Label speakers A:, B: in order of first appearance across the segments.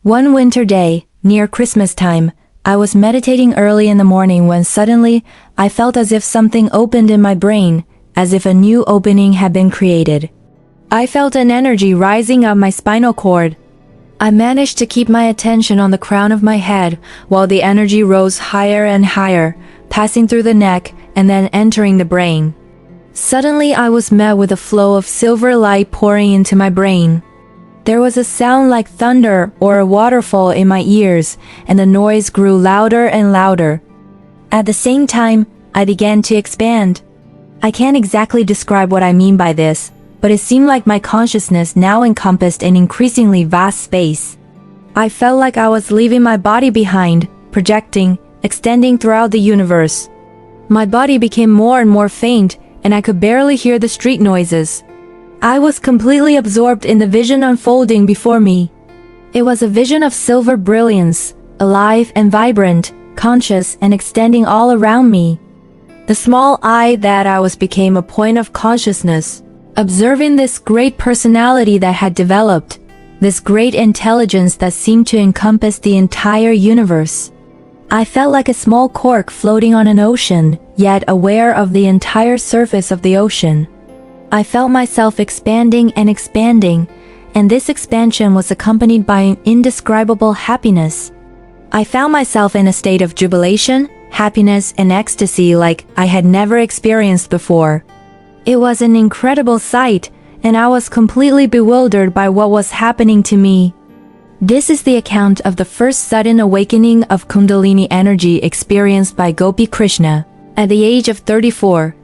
A: One winter day, near Christmas time, I was meditating early in the morning when suddenly, I felt as if something opened in my brain, as if a new opening had been created. I felt an energy rising up my spinal cord. I managed to keep my attention on the crown of my head while the energy rose higher and higher, passing through the neck and then entering the brain. Suddenly I was met with a flow of silver light pouring into my brain. There was a sound like thunder or a waterfall in my ears, and the noise grew louder and louder. At the same time, I began to expand. I can't exactly describe what I mean by this, but it seemed like my consciousness now encompassed an increasingly vast space. I felt like I was leaving my body behind, projecting, extending throughout the universe. My body became more and more faint, and I could barely hear the street noises. I was completely absorbed in the vision unfolding before me. It was a vision of silver brilliance, alive and vibrant, conscious and extending all around me. The small I that I was became a point of consciousness, observing this great personality that had developed, this great intelligence that seemed to encompass the entire universe. I felt like a small cork floating on an ocean, yet aware of the entire surface of the ocean. I felt myself expanding and expanding, and this expansion was accompanied by an indescribable happiness. I found myself in a state of jubilation, happiness, and ecstasy like I had never experienced before. It was an incredible sight, and I was completely bewildered by what was happening to me. This is the account of the first sudden awakening of Kundalini energy experienced by Gopi Krishna. At the age of 34,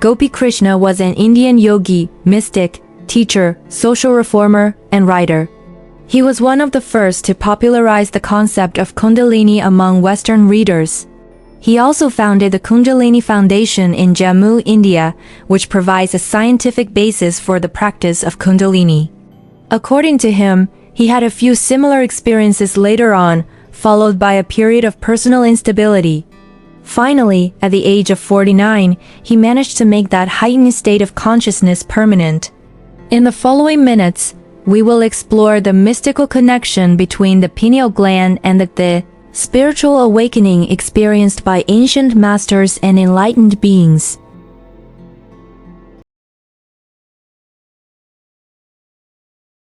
A: Gopi Krishna was an Indian yogi, mystic, teacher, social reformer, and writer. He was one of the first to popularize the concept of Kundalini among Western readers. He also founded the Kundalini Foundation in Jammu, India, which provides a scientific basis for the practice of Kundalini. According to him, he had a few similar experiences later on, followed by a period of personal instability. Finally, at the age of 49, he managed to make that heightened state of consciousness permanent. In the following minutes, we will explore the mystical connection between the pineal gland and the spiritual awakening experienced by ancient masters and enlightened beings.